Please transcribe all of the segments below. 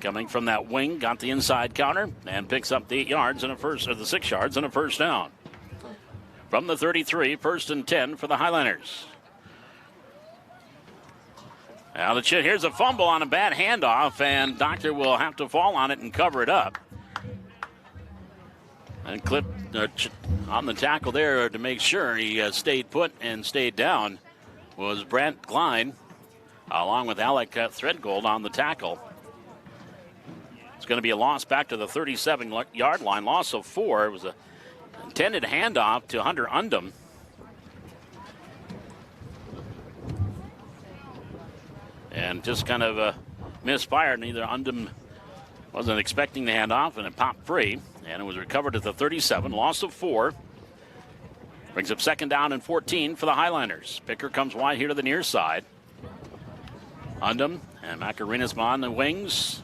coming from that wing, got the inside counter and picks up the 8 yards and the 6 yards and a first down. From the 33, 1st and 10 for the Highlanders. Now here's a fumble on a bad handoff, and Doctor will have to fall on it and cover it up. And clip on the tackle there to make sure he stayed put and stayed down was Brent Klein, along with Alec Threadgold on the tackle. It's going to be a loss back to the 37-yard line, loss of 4. It was an intended handoff to Hunter Undum. And just kind of misfired. Neither Undum wasn't expecting the handoff, and it popped free. And it was recovered at the 37, loss of 4. Brings up 2nd down and 14 for the Highlanders. Picker comes wide here to the near side. Undum and Macarinas on the wings.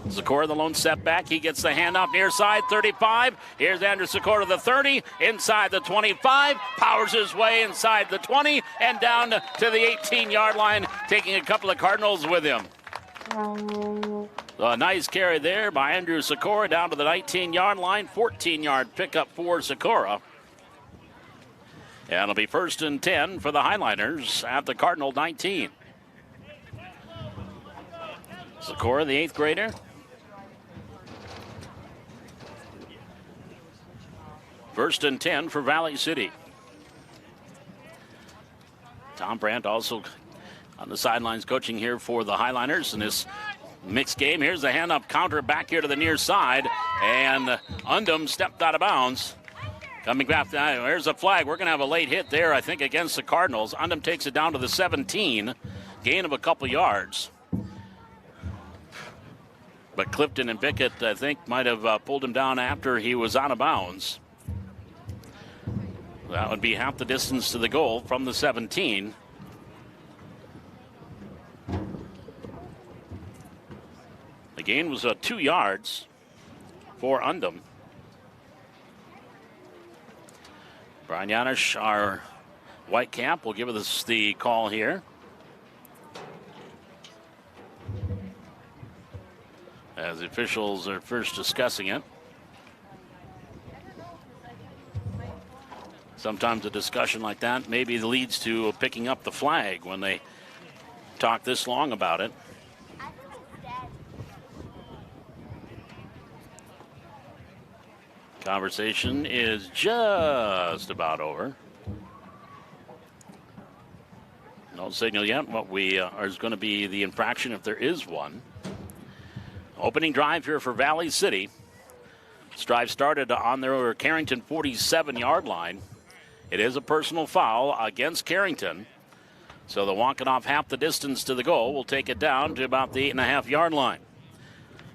Sikora the lone setback. He gets the handoff near side, 35. Here's Andrew Sikora, the 30, inside the 25. Powers his way inside the 20 and down to the 18-yard line, taking a couple of Cardinals with him. So a nice carry there by Andrew Sikora down to the 19-yard line. 14-yard pickup for Sikora. And it'll be 1st and 10 for the Highlanders at the Cardinal 19. Sikora, the 8th grader. First and 10 for Valley City. Tom Brandt also on the sidelines coaching here for the Highlanders in this mixed game. Here's the handoff counter back here to the near side, and Undum stepped out of bounds. Coming back, there's a flag. We're going to have a late hit there, I think, against the Cardinals. Undum takes it down to the 17, gain of a couple yards. But Clifton and Bickett, I think, might have pulled him down after he was out of bounds. That would be half the distance to the goal from the 17. The gain was 2 yards for Undum. Brian Yanish, our white cap, will give us the call here. As the officials are first discussing it. Sometimes a discussion like that maybe leads to picking up the flag when they talk this long about it. Conversation is just about over. No signal yet what is going to be the infraction if there is one. Opening drive here for Valley City. This drive started on their Carrington 47-yard line. It is a personal foul against Carrington. So they're walking off half the distance to the goal. Will take it down to about the 8.5-yard line.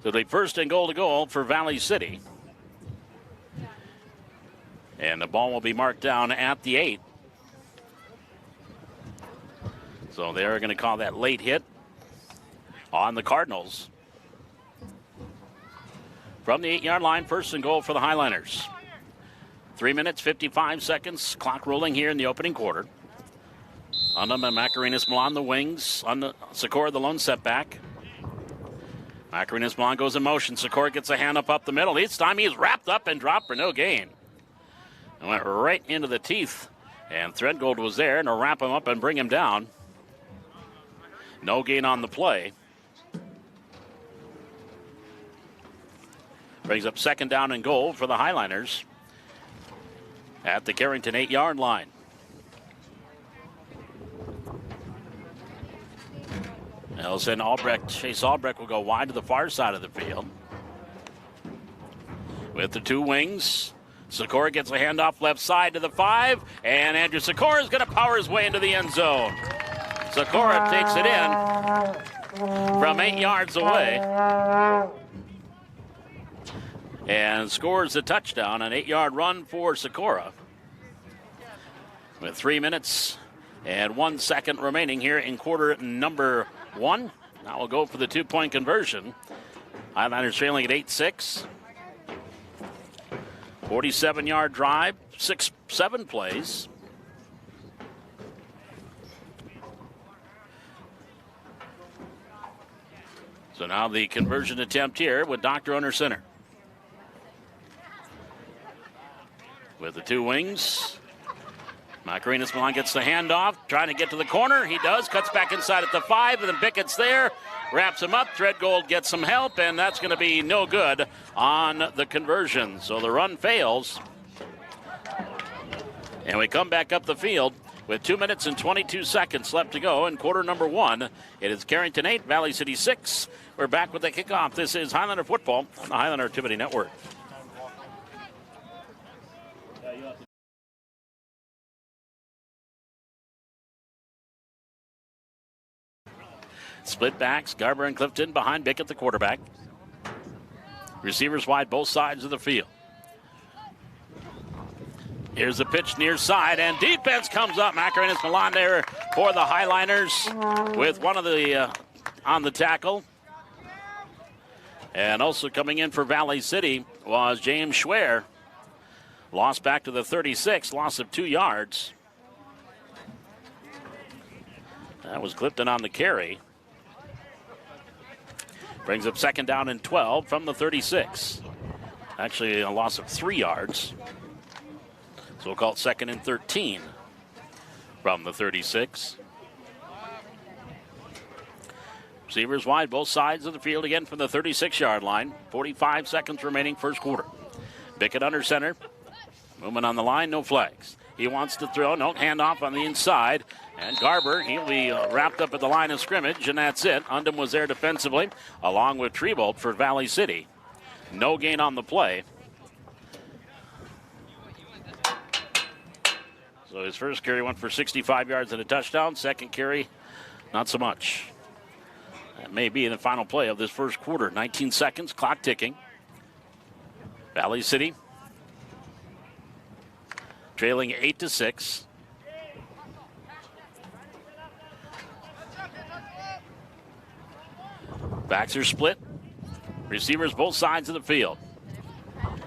So it'll be 1st and goal to goal for Valley City. And the ball will be marked down at the 8. So they're going to call that late hit on the Cardinals. From the 8-yard line, 1st and goal for the Highlanders. 3 minutes, 55 seconds. Clock rolling here in the opening quarter. Undum and Macarinas Milan the wings. Sikora the lone setback. Macarinas Milan goes in motion. Sikora gets a hand up the middle. Each time he's wrapped up and dropped for no gain. And went right into the teeth. And Threadgold was there to wrap him up and bring him down. No gain on the play. Brings up 2nd down and goal for the Highlanders at the Carrington 8-yard line. Nelson Albrecht, Chase Albrecht will go wide to the far side of the field. With the 2 wings, Sikora gets a handoff left side to the 5, and Andrew Sikora is going to power his way into the end zone. Sikora takes it in from 8 yards away and scores a touchdown, an 8-yard run for Sikora. With 3 minutes and 1 second remaining here in quarter number 1. Now we'll go for the 2-point conversion. Highlanders trailing at 8-6. 47-yard drive, 7 plays. So now the conversion attempt here with Doctor under center. With the two wings, Macarena Milan gets the handoff, trying to get to the corner. He does, cuts back inside at the 5, and then Bickett's there, wraps him up. Threadgold gets some help, and that's going to be no good on the conversion. So the run fails. And we come back up the field with 2 minutes and 22 seconds left to go in quarter number 1. It is Carrington 8, Valley City 6. We're back with the kickoff. This is Highlander Football on the Highlander Activity Network. Split backs, Garber and Clifton behind Bickett, the quarterback. Receivers wide both sides of the field. Here's the pitch near side, and defense comes up. Macarena Milan there for the Highliners with one of the on the tackle. And also coming in for Valley City was James Schwer. Lost back to the 36, loss of 2 yards. That was Clifton on the carry. Brings up second down and 12 from the 36. Actually, a loss of 3 yards. So we'll call it second and 13 from the 36. Receivers wide, both sides of the field again from the 36-yard line. 45 seconds remaining, first quarter. Bickett under center. Movement on the line, no flags. He wants to throw, no handoff on the inside. And Garber, he'll be wrapped up at the line of scrimmage, and that's it. Undum was there defensively, along with Treebolt for Valley City. No gain on the play. So his first carry went for 65 yards and a touchdown. Second carry, not so much. That may be the final play of this first quarter. 19 seconds, clock ticking. Valley City trailing 8-6. Backs are split. Receivers both sides of the field.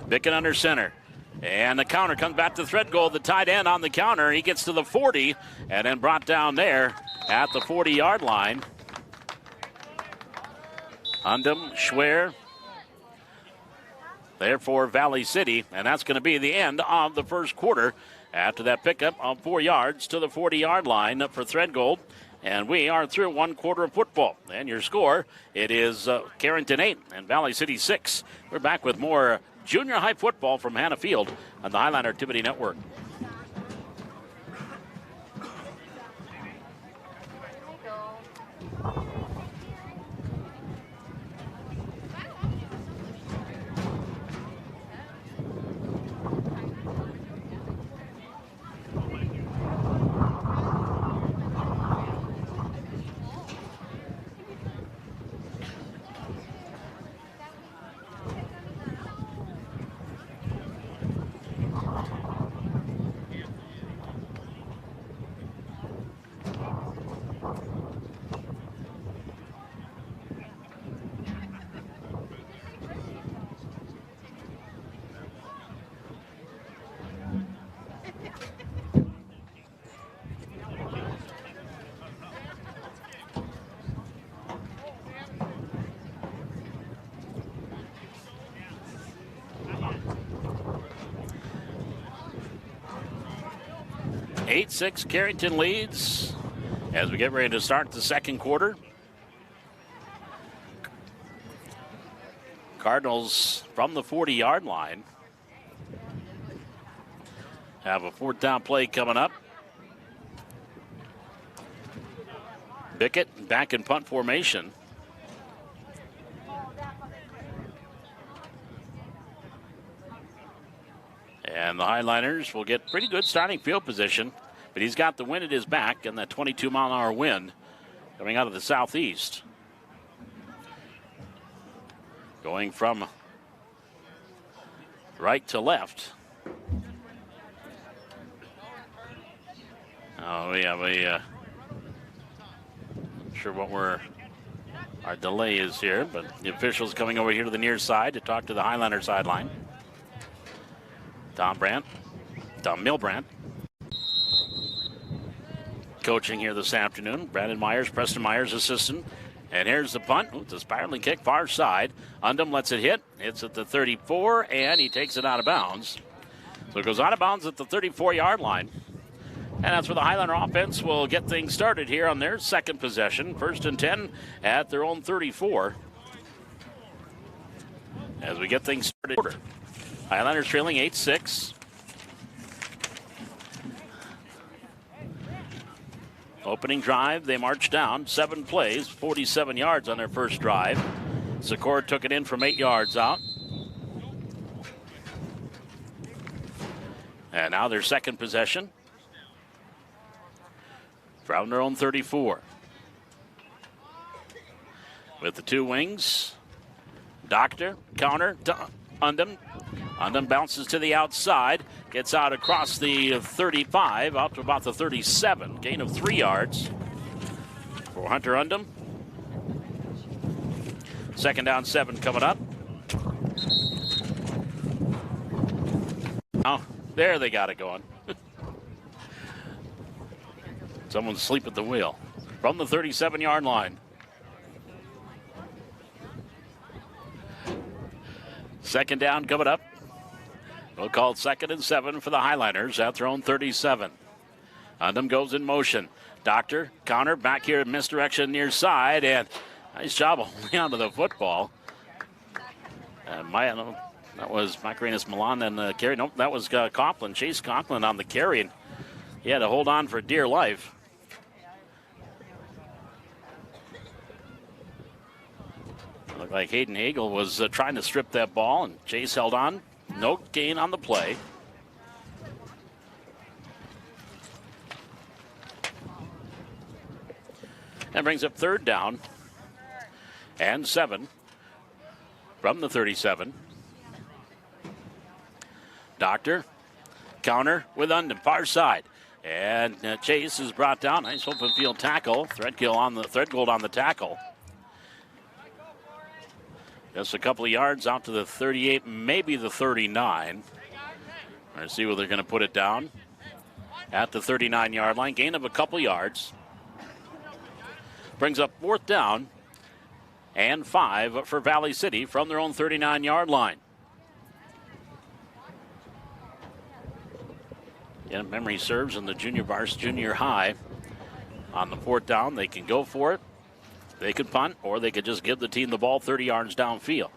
Bickett under center. And the counter comes back to Threadgold, the tight end on the counter. He gets to the 40 and then brought down there at the 40-yard line. Undum, Schwer there for Valley City, and that's going to be the end of the first quarter after that pickup of 4 yards to the 40-yard line for Threadgold. And we are through one quarter of football. And your score, it is Carrington 8 and Valley City 6. We're back with more junior high football from Hannah Field on the Highlander Activity Network. Six Carrington leads as we get ready to start the second quarter. Cardinals from the 40-yard line have a fourth down play coming up. Bickett back in punt formation. And the Highliners will get pretty good starting field position, but he's got the wind at his back and that 22-mile-an-hour wind coming out of the southeast. Going from right to left. Oh, we have a, not sure what our delay is here, but the official's coming over here to the near side to talk to the Highlander sideline. Tom Milbrandt coaching here this afternoon. Brandon Myers, Preston Myers assistant, And here's the punt. It's a spiraling kick far side. Undum lets it hit. It's at the 34, and he takes it out of bounds. So it goes out of bounds at the 34-yard line. And that's where the Highlander offense will get things started here on their second possession. 1st and 10 at their own 34. As we get things started. Highlanders trailing 8-6. Opening drive, they marched down 7 plays, 47 yards on their first drive. Sikora took it in from 8 yards out. And now their second possession from their own 34. With the two wings, Doctor, counter to Undum. Undum bounces to the outside, gets out across the 35, out to about the 37. Gain of 3 yards for Hunter Undum. 2nd down, 7 coming up. Oh, there they got it going. Someone's asleep at the wheel. From the 37-yard line. 2nd down coming up. We'll call it 2nd and 7 for the Highlanders at their own 37. Undum goes in motion. Doctor, counter, back here, misdirection near side, and nice job holding onto the football. That was Macarena Milan and the carry. Nope, that was Coughlin, Chase Coughlin on the carry, and he had to hold on for dear life. Looked like Hayden Hagel was trying to strip that ball, and Chase held on. No gain on the play. That brings up 3rd down and 7 from the 37. Doctor, counter with Undum, far side. And Chase is brought down. Nice open field tackle. Threadgold on the tackle. Just a couple of yards out to the 38, maybe the 39. Let's see where they're going to put it down. At the 39-yard line, gain of a couple yards. Brings up 4th down and 5 for Valley City from their own 39-yard line. Yeah, memory serves in the junior high. On the 4th down, they can go for it. They could punt, or they could just give the team the ball 30 yards downfield.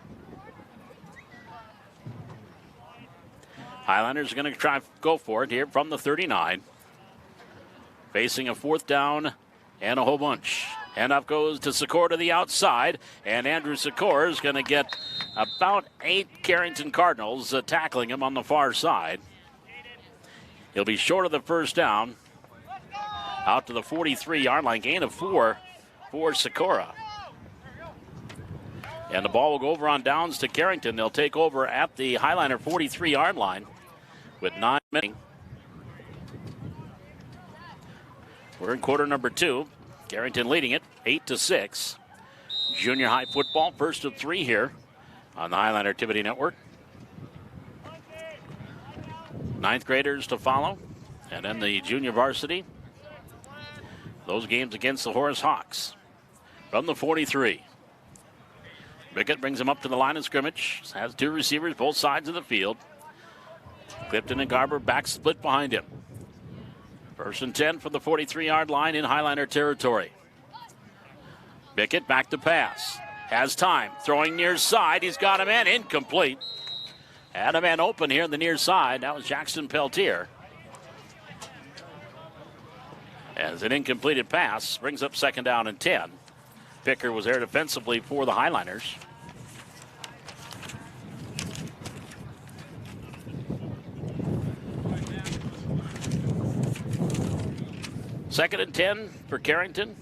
Highlanders are going to try to go for it here from the 39. Facing a 4th down and a whole bunch. Handoff goes to Sikora to the outside, and Andrew Sikora is going to get about 8 Carrington Cardinals tackling him on the far side. He'll be short of the 1st down. Out to the 43-yard line, gain of 4 for Sikora. And the ball will go over on downs to Carrington. They'll take over at the Highlander 43-yard line with 9 minutes. We're in quarter number 2. Carrington leading it 8-6. Junior high football, first of 3 here on the Highlander Activity Network. 9th graders to follow. And then the junior varsity. Those games against the Horace Hawks. From the 43. Bickett brings him up to the line of scrimmage. Has 2 receivers both sides of the field. Clifton and Garber back split behind him. 1st and 10 from the 43-yard line in Highlander territory. Bickett back to pass. Has time. Throwing near side. He's got a man incomplete. Had a man open here in the near side. That was Jackson Peltier. As an incompleted pass brings up 2nd down and 10. Picker was there defensively for the Highlanders. Second and 10 for Carrington.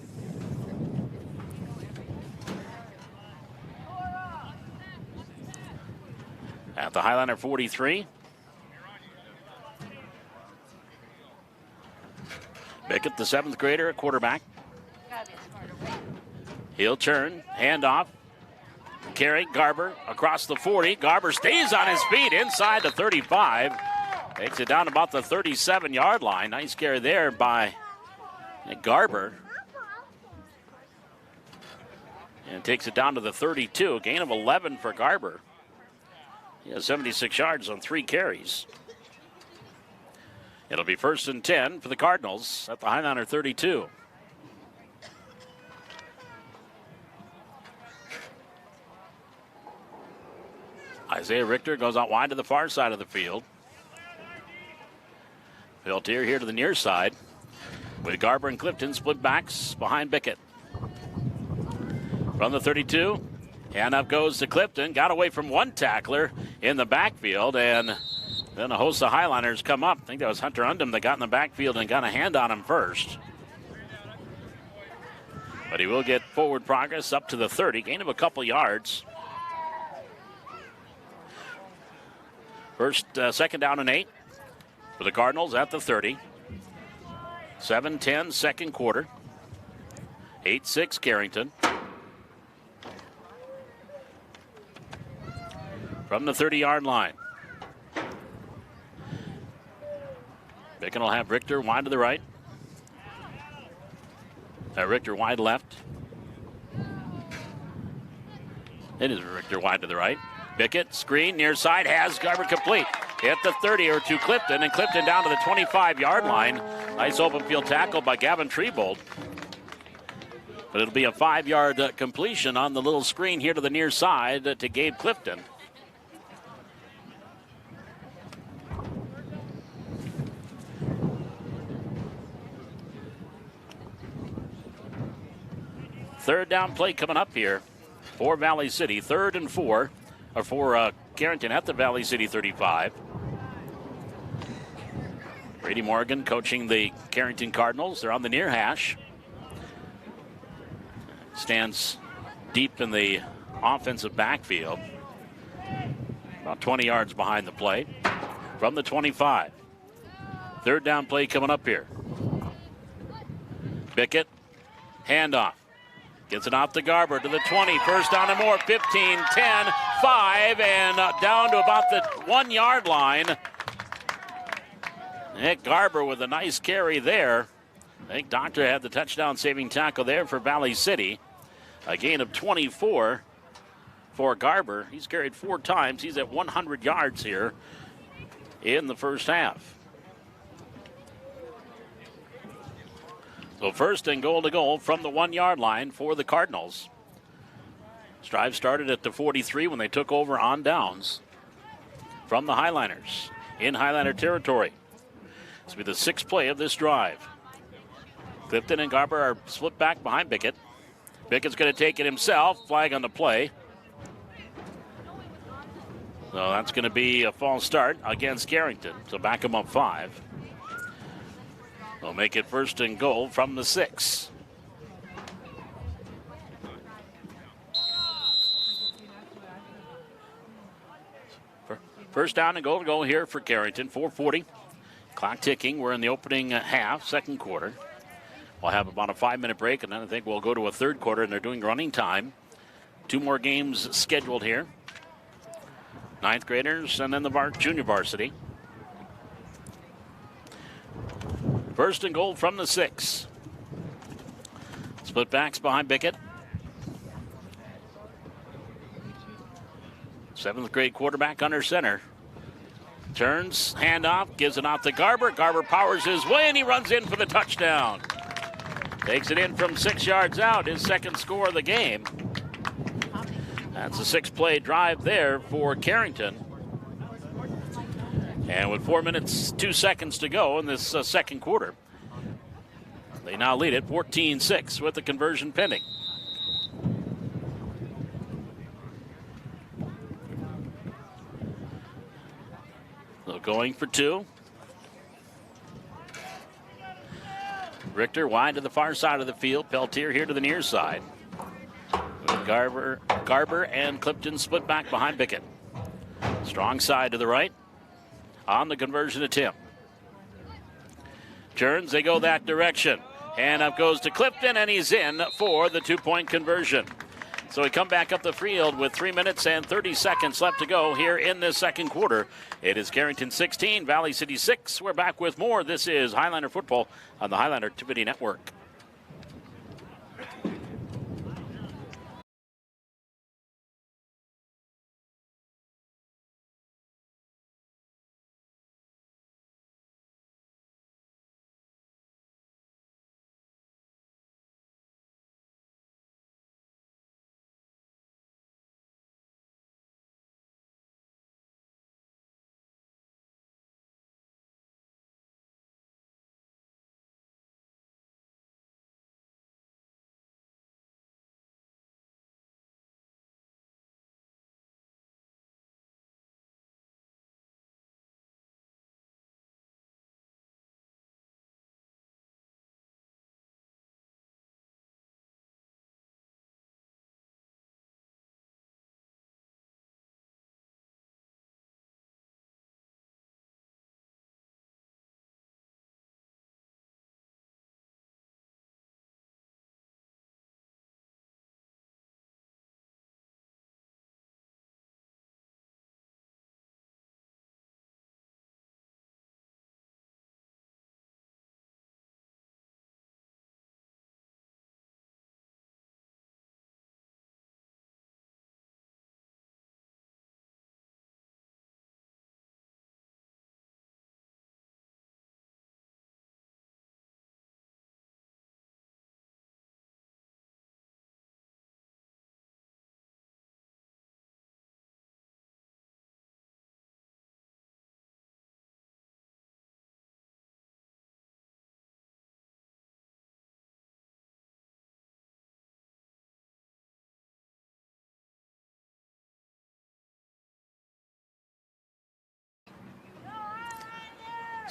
At the Highlander 43. Bickett, the 7th grader, at quarterback. He'll turn, handoff. Carry, Garber across the 40. Garber stays on his feet inside the 35. Takes it down about the 37-yard line. Nice carry there by Garber. And takes it down to the 32. Gain of 11 for Garber. He has 76 yards on 3 carries. It'll be 1st and 10 for the Cardinals at the Highliner 32. Isaiah Richter goes out wide to the far side of the field. Peltier here to the near side with Garber and Clifton split backs behind Bickett. From the 32, and up goes to Clifton. Got away from one tackler in the backfield, and then a host of Highliners come up. I think that was Hunter Undum that got in the backfield and got a hand on him first. But he will get forward progress up to the 30, gain of a couple yards. Second down and 8 for the Cardinals at the 30. 7-10 second quarter. 8-6 Carrington. From the 30-yard line. Bickett will have Richter wide to the right. Richter wide left. It is Richter wide to the right. Bickett, screen, near side, has Garber complete. Hit the 30 or to Clifton, and Clifton down to the 25-yard line. Nice open field tackle by Gavin Trebold. But it'll be a 5-yard completion on the little screen here to the near side to Gabe Clifton. Third down play coming up here for Valley City. 3rd and 4. Or for Carrington at the Valley City 35. Brady Morgan coaching the Carrington Cardinals. They're on the near hash. Stands deep in the offensive backfield. About 20 yards behind the play. From the 25. Third down play coming up here. Bickett, handoff. Gets it off to Garber to the 20. First down and more. 15, 10, 5, and down to about the 1-yard line. Nick Garber with a nice carry there. I think Doctor had the touchdown saving tackle there for Valley City. A gain of 24 for Garber. He's carried 4 times. He's at 100 yards here in the first half. So 1st and goal to go from the 1-yard line for the Cardinals. Strive started at the 43 when they took over on downs from the Highliners in Highliner territory. This will be the 6th play of this drive. Clifton and Garber are split back behind Bickett. Bickett's going to take it himself. Flag on the play. So that's going to be a false start against Carrington. So back him up 5. They'll make it 1st and goal from the 6. First down and goal here for Carrington. 4:40. Clock ticking. We're in the opening half, second quarter. We'll have about a 5-minute break, and then I think we'll go to a third quarter, and they're doing running time. 2 more games scheduled here. 9th graders and then the junior varsity. 1st and goal from the 6. Split backs behind Bickett. 7th grade quarterback under center. Turns, handoff, gives it out to Garber. Garber powers his way, and he runs in for the touchdown. Takes it in from 6 yards out, his 2nd score of the game. That's a 6-play drive there for Carrington. And with 4 minutes, 2 seconds to go in this second quarter, they now lead it 14-6 with the conversion pending. So going for 2. Richter wide to the far side of the field. Peltier here to the near side. With Garber and Clifton split back behind Bickett. Strong side to the right on the conversion attempt. Turns, they go that direction. And up goes to Clifton, and he's in for the 2-point conversion. So we come back up the field with 3 minutes and 30 seconds left to go here in this second quarter. It is Carrington 16, Valley City 6. We're back with more. This is Highliner Football on the Highliner Activity Network.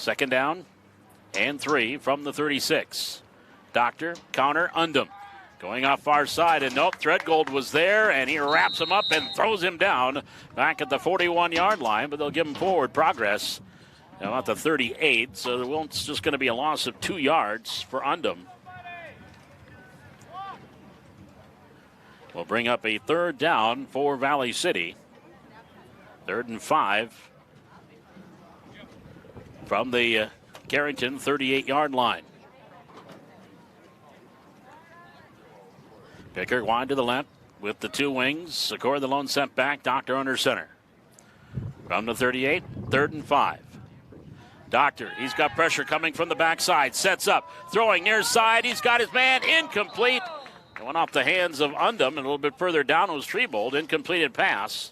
Second down and 3 from the 36. Doctor, counter, Undum. Going off far side, and nope, Threadgold was there, and he wraps him up and throws him down back at the 41-yard line, but they'll give him forward progress at the 38, so it's just going to be a loss of 2 yards for Undum. We'll bring up a third down for Valley City. 3rd and 5 from the Carrington 38-yard line. Picker wide to the left with the 2 wings. Secor the lone sent back. Doctor under center. From the 38, 3rd and 5. Doctor, he's got pressure coming from the backside. Sets up, throwing near side. He's got his man incomplete. Went off the hands of Undum, and a little bit further down was Treebold. Incompleted pass.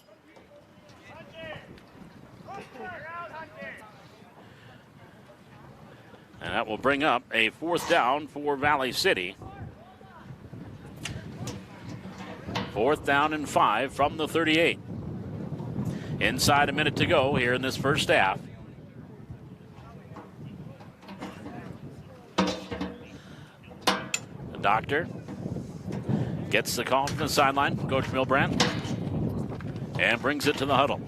And that will bring up a 4th down for Valley City. 4th down and 5 from the 38. Inside a minute to go here in this first half. The Doctor gets the call from the sideline, Coach Milbrand, and brings it to the huddle.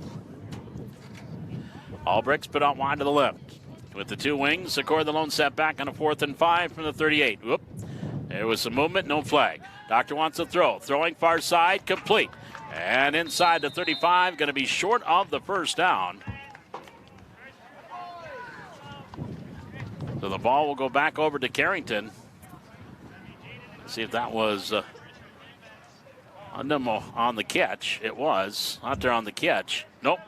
Albrecht spit out wide to the left. With the 2 wings, Secor the lone setback on a 4th and 5 from the 38. Whoop. There was some movement, no flag. Doctor wants to throw. Throwing far side, complete. And inside the 35, going to be short of the first down. So the ball will go back over to Carrington. Let's see if that was on the catch. It was. Hunter on the catch. Nope.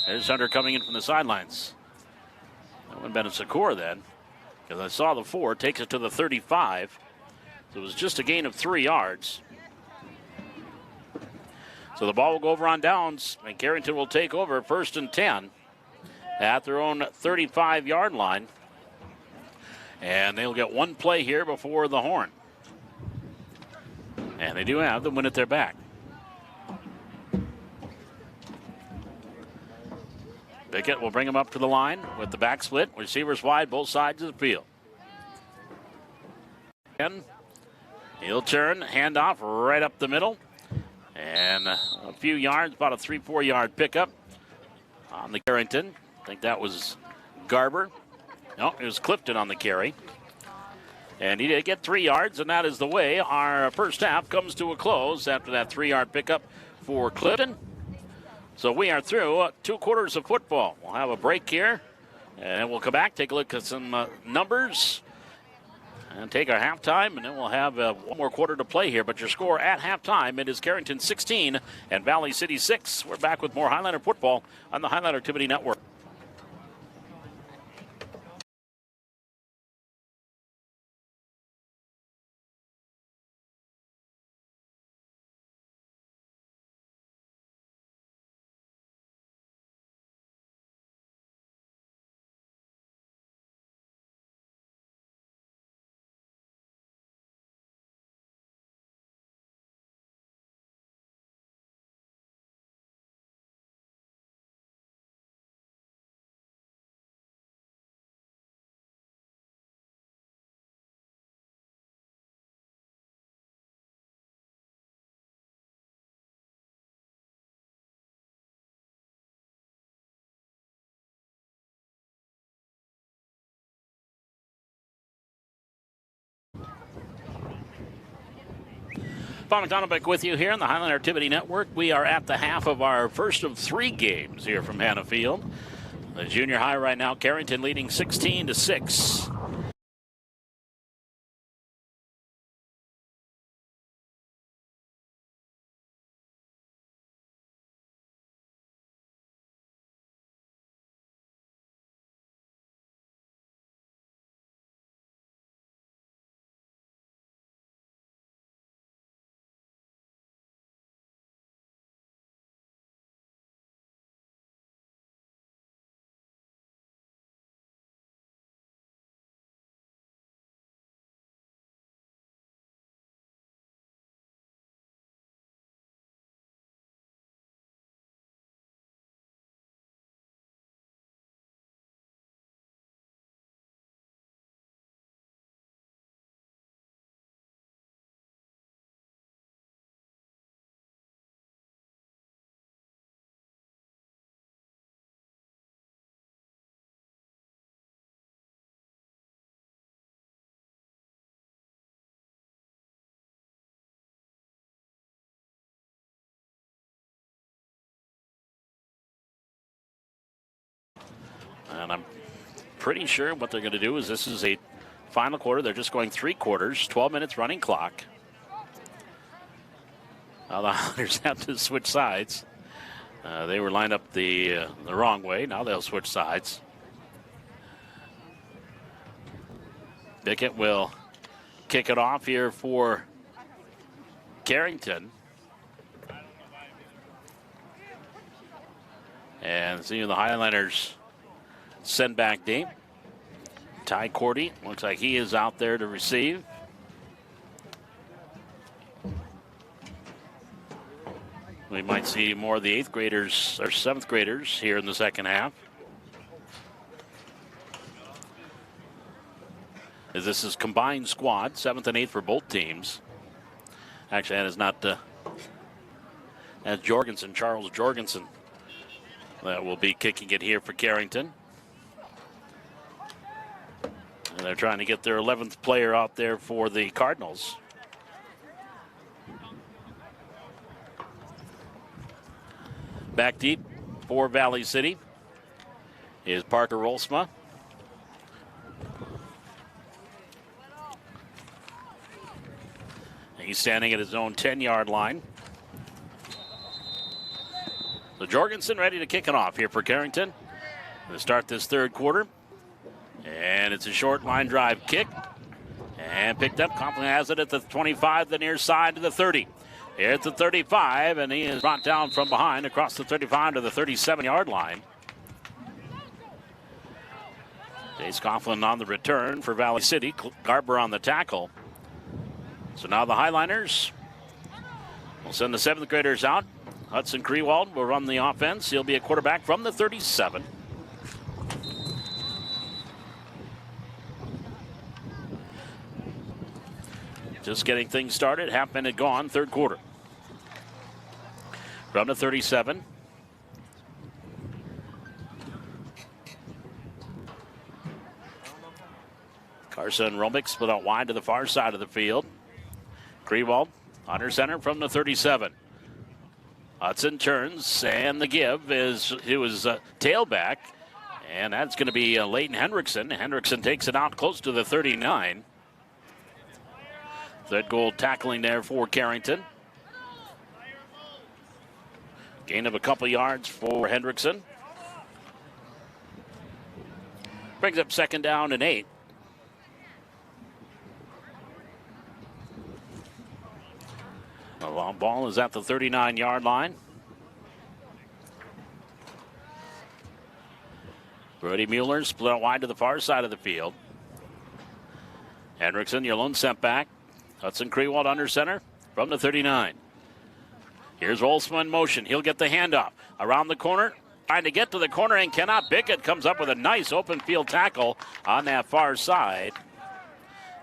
There's Hunter coming in from the sidelines. That would have been a Secor then, because I saw the 4. Takes it to the 35. So it was just a gain of 3 yards. So the ball will go over on downs, and Carrington will take over 1st and 10 at their own 35-yard line. And they'll get 1 play here before the horn. And they do have the win at their back. Pickett will bring him up to the line with the back split. Receivers wide, both sides of the field. And he'll turn, handoff right up the middle. And a few yards, about a 3-4 yard pickup on the Carrington. I think that was Garber. No, it was Clifton on the carry. And he did get 3 yards, and that is the way our first half comes to a close after that 3-yard pickup for Clifton. So we are through 2 quarters of football. We'll have a break here, and we'll come back, take a look at some numbers, and take our halftime, and then we'll have 1 more quarter to play here. But your score at halftime, it is Carrington 16 and Valley City 6. We're back with more Highlander football on the Highlander Activity Network. Paul McDonald with you here on the Highlander Activity Network. We are at the half of our first of 3 games here from Hannah Field. The junior high right now, Carrington leading 16-6. And I'm pretty sure what they're going to do is this is a final quarter. They're just going 3 quarters, 12 minutes running clock. Now the Hunters have to switch sides. They were lined up the wrong way. Now they'll switch sides. Bickett will kick it off here for Carrington. And see the Highlanders send back deep. Ty Cordy looks like he is out there to receive. We might see more of the 8th graders or 7th graders here in the second half. As this is combined squad, 7th and 8th for both teams. Actually, that is not, that's Jorgensen, Charles Jorgensen, that will be kicking it here for Carrington. And they're trying to get their 11th player out there for the Cardinals. Back deep for Valley City is Parker Rolsma. He's standing at his own 10-yard line. So Jorgensen ready to kick it off here for Carrington to start this third quarter. And it's a short line drive kick. And picked up. Conklin has it at the 25, the near side to the 30. Here at the 35, and he is brought down from behind across the 35 to the 37-yard line. Jace Conklin on the return for Valley City. Garber on the tackle. So now the Highliners will send the 7th graders out. Hudson Krewald will run the offense. He'll be a quarterback from the 37. Just getting things started. Half minute gone, third quarter. From the 37. Carson Romick split out wide to the far side of the field. Krewald under center from the 37. Hudson turns, and the give is he was tailback, and that's going to be Leighton Hendrickson. Hendrickson takes it out close to the 39. Third goal tackling there for Carrington. Gain of a couple yards for Hendrickson. Brings up second down and 8. The long ball is at the 39-yard line. Brody Mueller split out wide to the far side of the field. Hendrickson, your lone sent back. Hudson Krewald under center from the 39. Here's Olsman in motion. He'll get the handoff. Around the corner, trying to get to the corner and cannot. Bickett comes up with a nice open field tackle on that far side.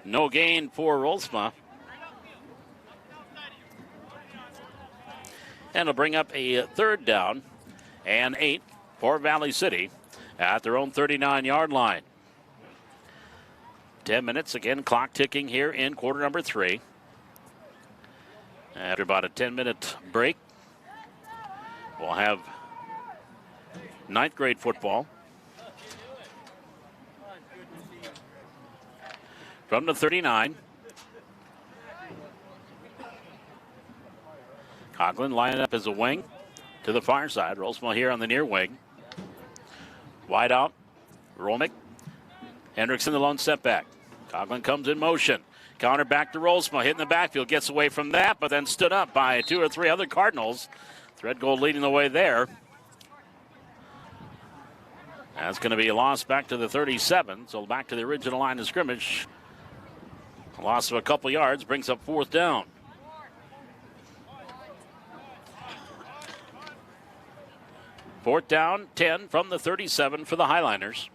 No gain for Rolsma. And it'll bring up a third down and 8 for Valley City at their own 39-yard line. 10 minutes, again, clock ticking here in quarter number 3. After about a 10-minute break, we'll have 9th grade football. From the 39. Conklin lining up as a wing to the far side. Rolsma here on the near wing. Wide out. Romick. Hendrickson, the lone step back. Conklin comes in motion. Counter back to Rolsma. Hitting the backfield. Gets away from that, but then stood up by 2 or 3 other Cardinals. Threadgold leading the way there. That's going to be a loss back to the 37. So back to the original line of scrimmage. A loss of a couple yards brings up 4th down. Fourth down, 10 from the 37 for the Highliners.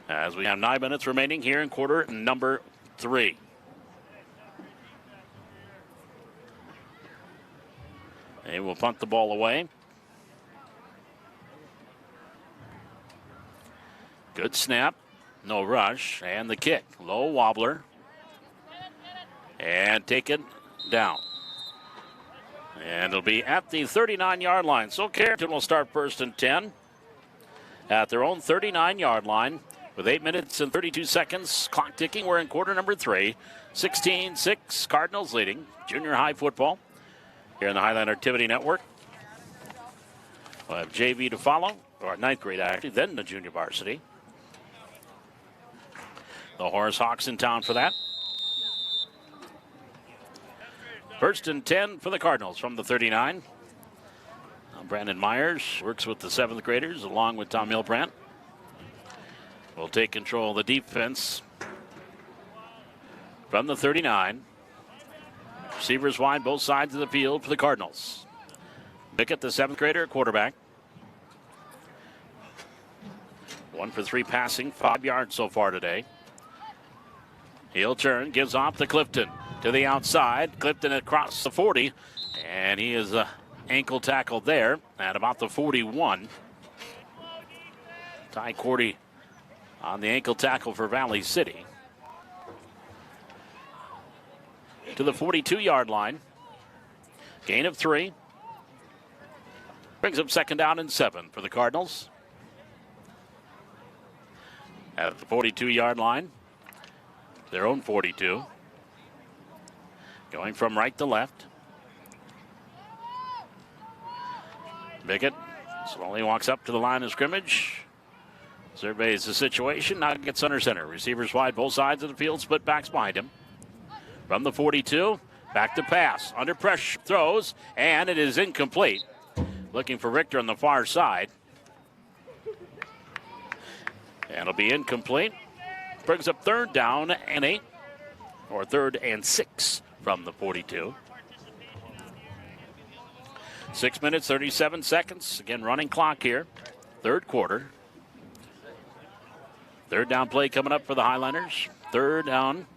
As we have 9 minutes remaining here in quarter number 3. They will punt the ball away. Good snap, no rush, and the kick. Low wobbler, and taken down. And it'll be at the 39-yard line. So Carrington will start first and 10 at their own 39-yard line with 8 minutes and 32 seconds. Clock ticking. We're in quarter number 3. 16-6, Cardinals leading. Junior high football here in the Highland Activity Network. We'll have JV to follow, or 9th grade actually, then the junior varsity. The Horace Hawks in town for that. First and 10 for the Cardinals from the 39. Brandon Myers works with the 7th graders along with Tom Milbrandt. Will take control of the defense from the 39. Receivers wide both sides of the field for the Cardinals. Bickett, the 7th grader, quarterback. 1 for 3 passing, 5 yards so far today. He'll turn, gives off to Clifton to the outside. Clifton across the 40, and he is ankle tackled there at about the 41. Ty Cordy on the ankle tackle for Valley City. To the 42-yard line. Gain of 3. Brings up second down and 7 for the Cardinals. At the 42-yard line. Their own 42. Going from right to left. Bickett slowly walks up to the line of scrimmage. Surveys the situation. Now gets under center. Receivers wide both sides of the field. Split backs behind him. From the 42, back to pass. Under pressure, throws, and it is incomplete. Looking for Richter on the far side. And it'll be incomplete. Brings up third down and 8, or third and 6 from the 42. 6 minutes, 37 seconds. Again, running clock here. Third quarter. Third down play coming up for the Highlanders. Third down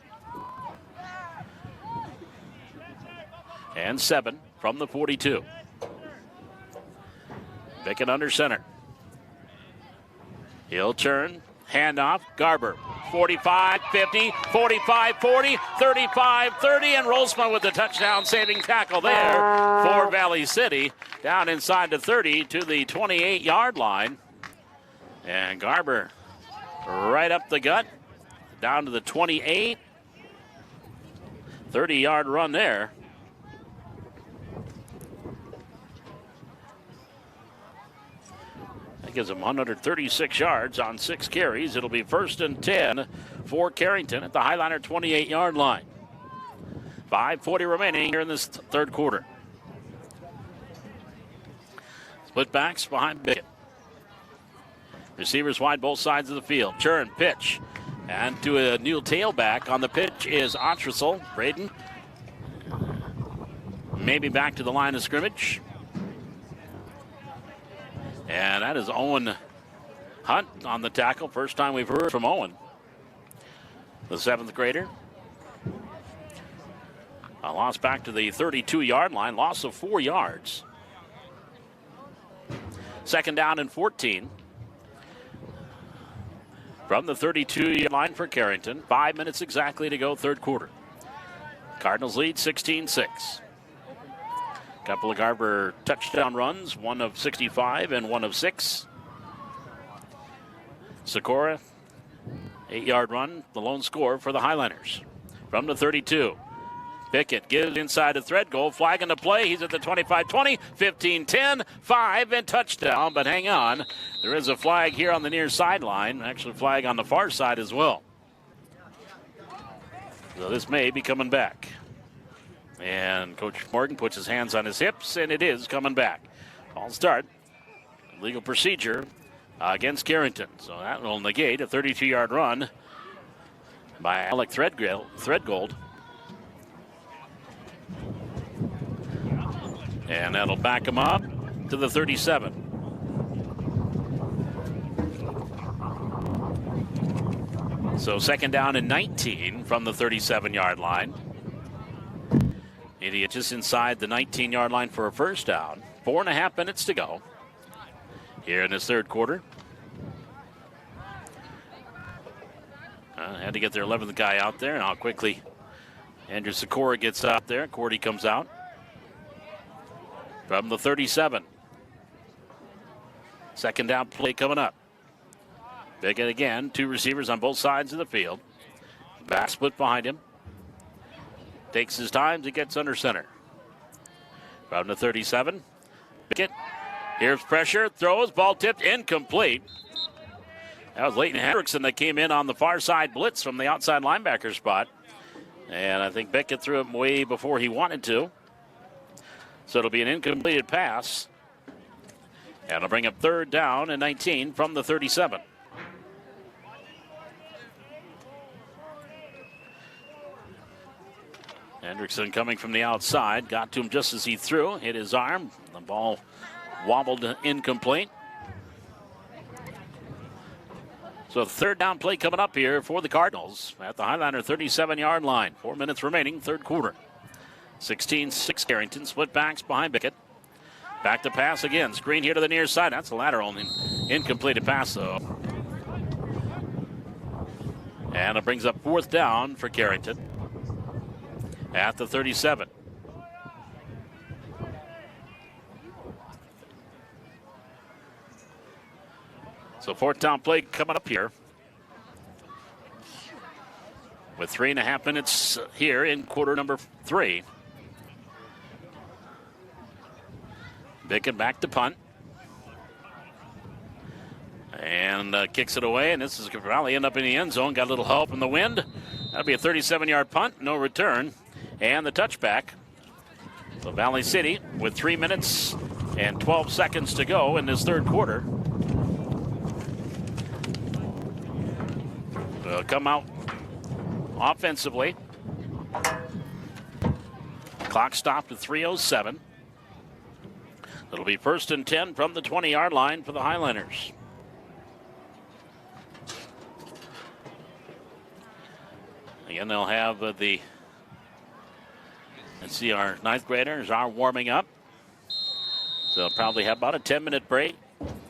and 7 from the 42. Bickett under center. He'll turn, handoff, Garber. 45, 50, 45, 40, 35, 30, and Rolsman with the touchdown saving tackle there for Valley City. Down inside the 30 to the 28-yard line. And Garber right up the gut, down to the 28. 30-yard run there. That gives him 136 yards on 6 carries. It'll be first and 10 for Carrington at the Highliner 28-yard line. 5:40 remaining here in this third quarter. Split backs behind Bickett. Receivers wide both sides of the field. Churn, pitch. And to a new tailback on the pitch is Ottersel. Braden maybe back to the line of scrimmage. And that is Owen Hunt on the tackle. First time we've heard from Owen, the 7th grader. A loss back to the 32-yard line. Loss of 4 yards. Second down and 14. From the 32-yard line for Carrington. 5 minutes exactly to go, third quarter. Cardinals lead 16-6. Couple of Garber touchdown runs, one of 65 and one of 6. Sikora, 8-yard run, the lone score for the Highlanders. From the 32, Bickett gives inside the thread goal, flag in the play. He's at the 25-20, 15-10, 5, and touchdown. But hang on, there is a flag here on the near sideline, actually a flag on the far side as well. So this may be coming back. And Coach Morgan puts his hands on his hips, and it is coming back. Ball start. Legal procedure against Carrington. So that will negate a 32-yard run by Alec Threadgold. And that'll back him up to the 37. So second down and 19 from the 37-yard line. Idiot just inside the 19-yard line for a first down. 4.5 minutes to go here in this third quarter. Had to get their 11th guy out there, and how quickly Andrew Sikora gets out there. Cordy comes out. from the 37. Second down play coming up. Biggett again, two receivers on both sides of the field. Back split behind him. Takes his time to get under center. From the 37. Biggett. Here's pressure. Throws. Ball tipped. Incomplete. That was Leighton Hendrickson that came in on the far side blitz from the outside linebacker spot. And I think Biggett threw it way before he wanted to. So it'll be an incompleted pass. And it'll bring up third down and 19 from the 37. Hendrickson coming from the outside. Got to him just as he threw. Hit his arm. The ball wobbled incomplete. So third down play coming up here for the Cardinals at the Highlander 37-yard line. 4 minutes remaining, third quarter. 16-6 Carrington. Split backs behind Biggett. Back to pass again. Screen here to the near side. That's a lateral. Incompleted pass, though. And it brings up fourth down for Carrington at the 37. So fourth down play coming up here with 3.5 minutes here in quarter number 3. Biggett back to punt. And kicks it away, and this is probably end up in the end zone. Got a little help in the wind. That'll be a 37-yard punt, no return. And the touchback. So Valley City with 3 minutes and 12 seconds to go in this third quarter. They'll come out offensively. Clock stopped at 3:07. It'll be first and 10 from the 20-yard line for the Highlanders. Again, they'll have let's see, our ninth graders are warming up. So they'll probably have about a 10-minute break.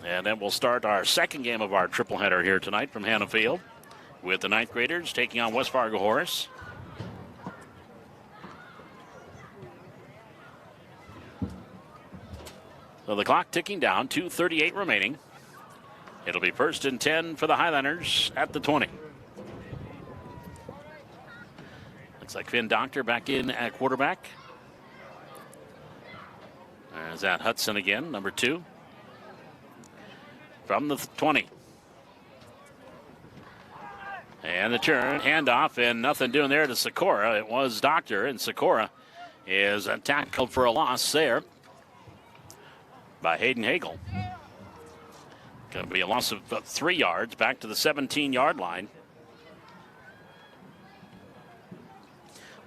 And then we'll start our second game of our triple header here tonight from Hannah Field with the ninth graders taking on West Fargo Horace. So the clock ticking down, 2:38 remaining. It'll be first and 10 for the Highlanders at the 20. Looks like Finn Doctor back in at quarterback. There's that Hudson again, number 2. From the 20. And the turn, handoff, and nothing doing there to Sikora. It was Doctor, and Sikora is tackled for a loss there by Hayden Hagel. Going to be a loss of 3 yards back to the 17-yard line.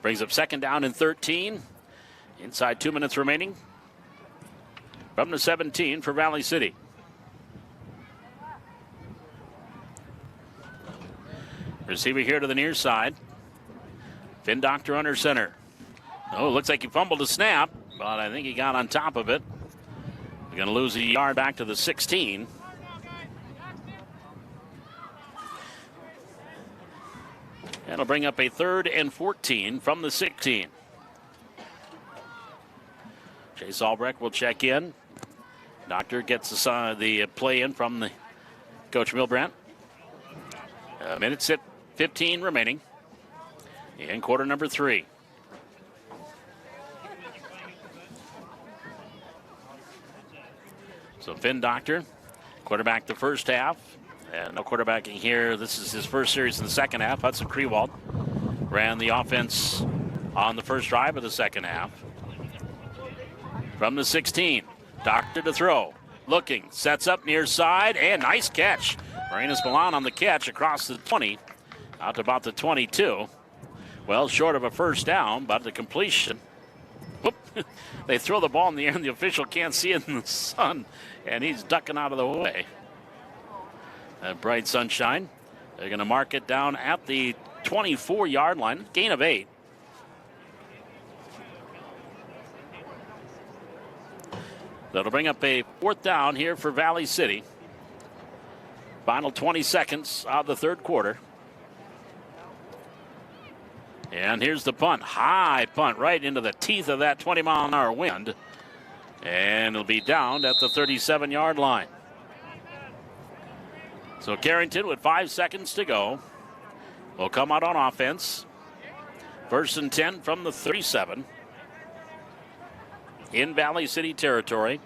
Brings up second down and 13. Inside 2 minutes remaining. From the 17 for Valley City. Receiver here to the near side. Finn Doctor under center. Oh, looks like he fumbled a snap, but I think he got on top of it. We're going to lose a yard back to the 16. That'll bring up a third and 14 from the 16. Chase Albrecht will check in. Doctor gets the play in from the Coach Milbrandt. Minutes at 15 remaining in quarter number 3. So Finn Doctor, quarterback the first half. And no quarterbacking here. This is his first series in the second half. Hudson Krewald ran the offense on the first drive of the second half. From the 16, Doctor to throw. Looking, sets up near side, and nice catch. Marinas Milan on the catch across the 20, out to about the 22. Well, short of a first down, but the completion. Whoop. They throw the ball in the air, and the official can't see it in the sun, and he's ducking out of the way. That bright sunshine. They're going to mark it down at the 24-yard line, gain of 8. That'll bring up a fourth down here for Valley City. Final 20 seconds of the third quarter. And here's the punt. High punt right into the teeth of that 20-mile-an-hour wind. And it'll be down at the 37-yard line. So Carrington with 5 seconds to go will come out on offense. 1st and 10 from the 37 in Valley City territory.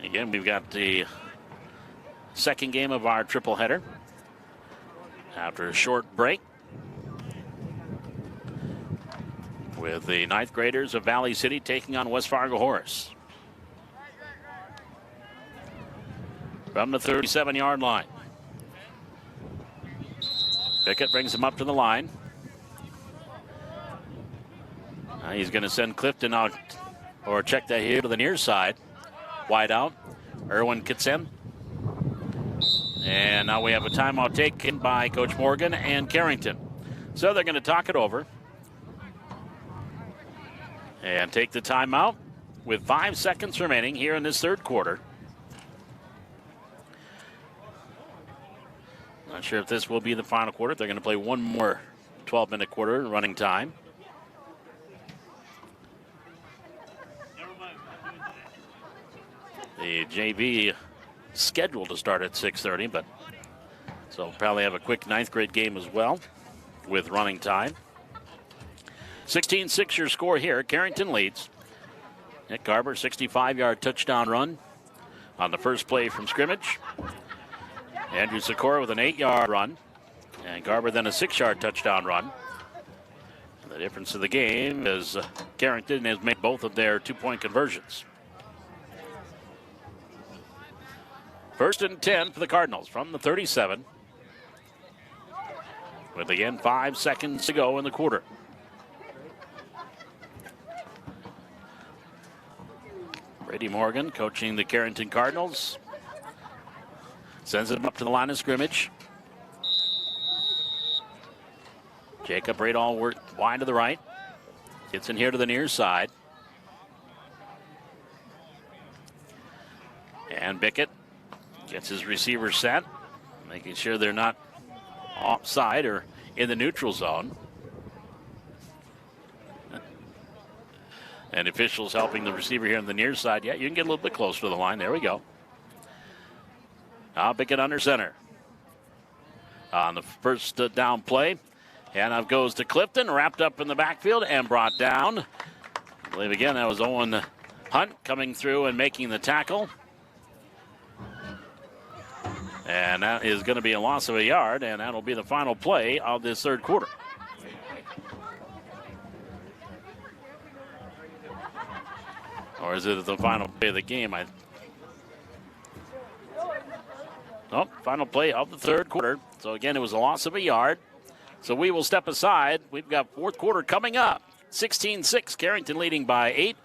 Again, we've got the second game of our triple header after a short break with the 9th graders of Valley City taking on West Fargo Horace. From the 37-yard line. Pickett brings him up to the line. Now he's going to send Clifton out, or check that here to the near side. Wide out. Erwin Kitsen. And now we have a timeout taken by Coach Morgan and Carrington. So they're going to talk it over and take the timeout with 5 seconds remaining here in this third quarter. Not sure if this will be the final quarter. They're going to play one more 12-minute quarter running time. The JV scheduled to start at 6:30, but so we'll probably have a quick 9th grade game as well with running time. 16-6 your score here. Carrington leads. Nick Garber, 65-yard touchdown run on the first play from scrimmage. Andrew Sikora with an 8-yard run. And Garber then a 6-yard touchdown run. And the difference of the game is Carrington has made both of their 2-point conversions. 1st and 10 for the Cardinals from the 37. With again 5 seconds to go in the quarter. Brady Morgan coaching the Carrington Cardinals. Sends him up to the line of scrimmage. Jacob Radall worked wide to the right. Gets in here to the near side. And Bickett gets his receiver set, making sure they're not offside or in the neutral zone. And officials helping the receiver here on the near side. Yeah, you can get a little bit closer to the line. There we go. Now Bickett under center. On the first down play, handoff goes to Clifton, wrapped up in the backfield and brought down. I believe again that was Owen Hunt coming through and making the tackle. And that is going to be a loss of a yard, and that'll be the final play of this third quarter. Or is it the final play of the game? Final play of the third quarter. So again, it was a loss of a yard. So we will step aside. We've got fourth quarter coming up. 16-6, Carrington leading by 8.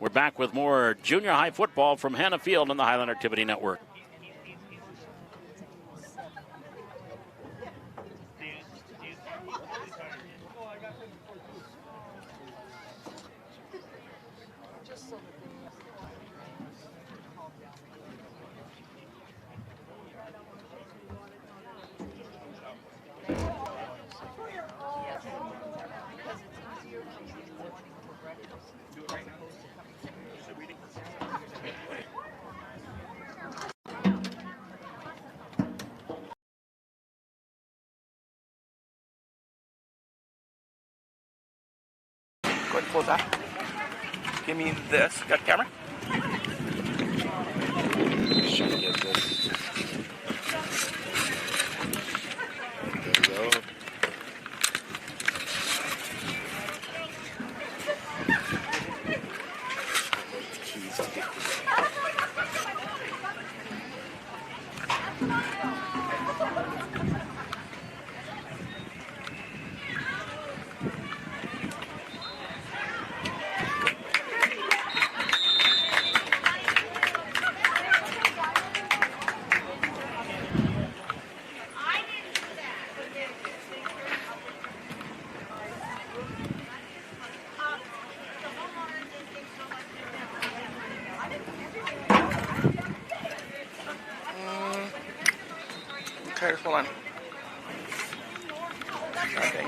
We're back with more junior high football from Hannah Field on the Highland Activity Network. Go ahead and close that. Give me this. Got the camera? Just trying to get this. There we go. Okay, hold on. Okay.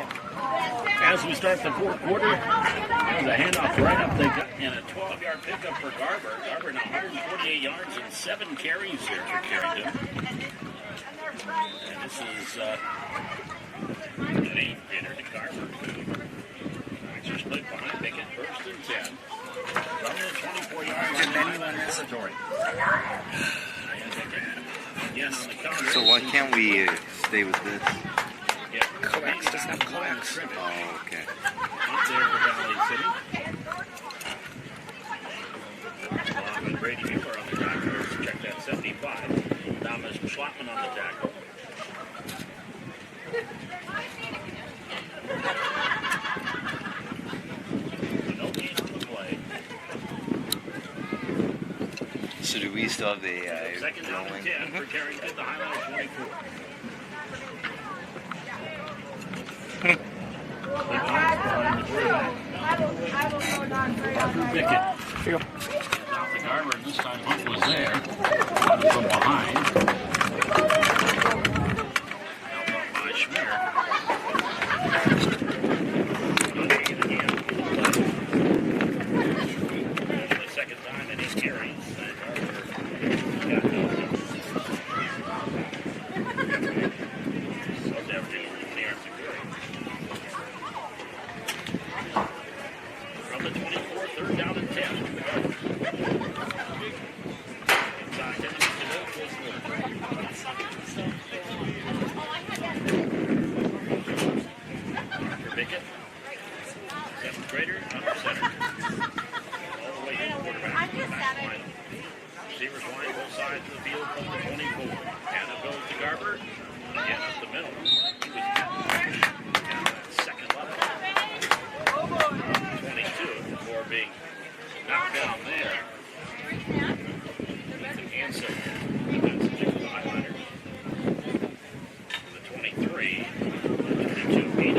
as we start the fourth quarter. The handoff right up. They got in a 12-yard pickup for Garber. Garber now 148 yards and 7 carries here for Carrington. And this is an 8-hitter to Garber. Backs are split behind Pickett. First and 10. From the 24-yard line in territory. Again on the counter. So why can't we stay with this? Yeah, Coax doesn't have coax. Oh, okay. Up there for Valley City. Along with Brady Mueller on the tackle. Check that 75. Thomas Schlottman on the tackle. No gain on the play. So do we still have the Second down and 10 for Carrington, the Highlanders 24. Pickett. Here you go. Off the Garber, this time Hunt was there. From behind. Helped out by Schmier. The second time in his carries. From the 24, third down and 10. Pickett. Seventh grader, under center. All the way to the quarterback. Receivers line both sides of the field from the 24. And it goes to Garber. Again up the middle. He was at second level. 22 before being knocked down there. Ethan Hansen. That's the Highlanders. The 23. 22 feet.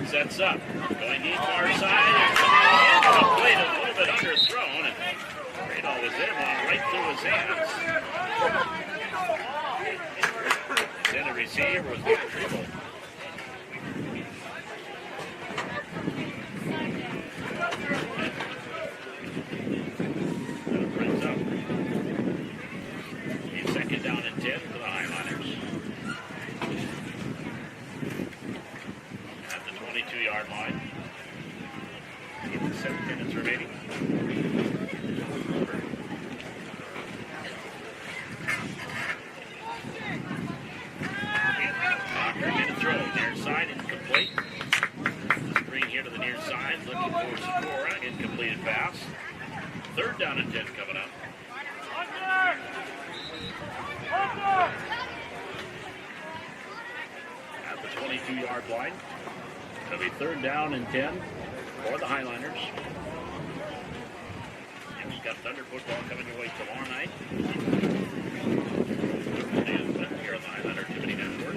Sets up. Going deep far side. And the plate a little bit underthrown. And Radall was there, went right through his hands. Then the receiver was not dribbled. That brings up a second down and 10 for the Highlanders. 22-yard line. 7 minutes remaining. Doctor in the throw. Near side, incomplete. Screen here to the near side. Looking for Sikora. Incompleted pass. Third down and 10 coming up. At the 22-yard line. It'll be third down and 10 for the Highlanders. And we've got Thunder football coming your way tomorrow night. And here on the Highlander Activity Network.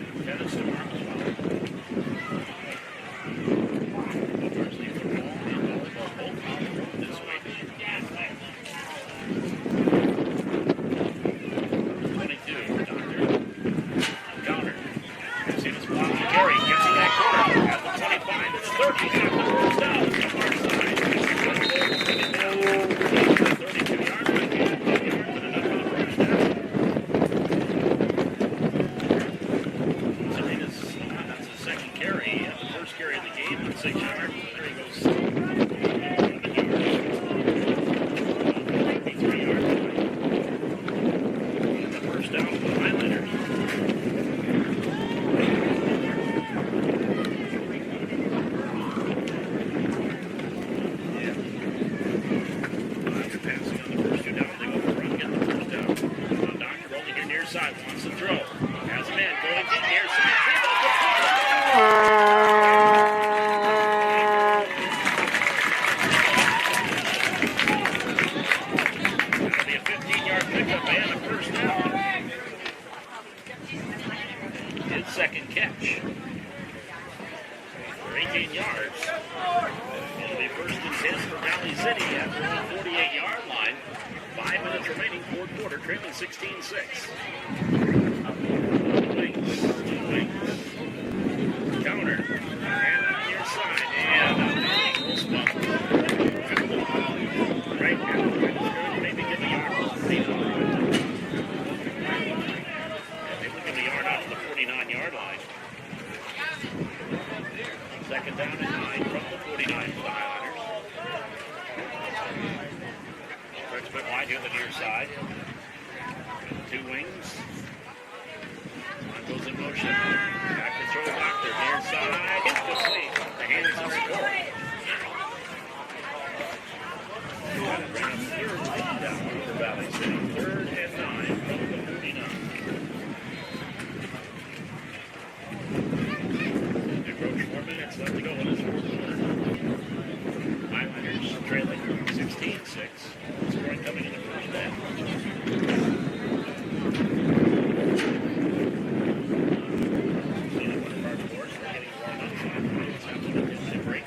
near side, wants to throw. Has a man going deep near side. That'll be a 15-yard pickup and a first down. His second catch for 18 yards. It'll be first and 10 for Valley City at the 48-yard line. 5 minutes remaining, fourth quarter, trailing 16-6. Wings. Counter. And on your side. And we'll spot. Right now, maybe give a yard. Maybe we'll give a yard out to the 49-yard line. Second down and 9 from the 49 for the Highlanders. Starts a bit wide here on the near side. Two wings. One goes in motion. Back to throw back there. Near side. Incomplete. The hands of score. Bring up third down for Valley City. 3rd and 9 from the 49. They approach 4 minutes left to go in this fourth quarter. Highlanders trailing 16-6. Scoring coming in the first half. One of our scores, we're getting warmed up. It's happening in break.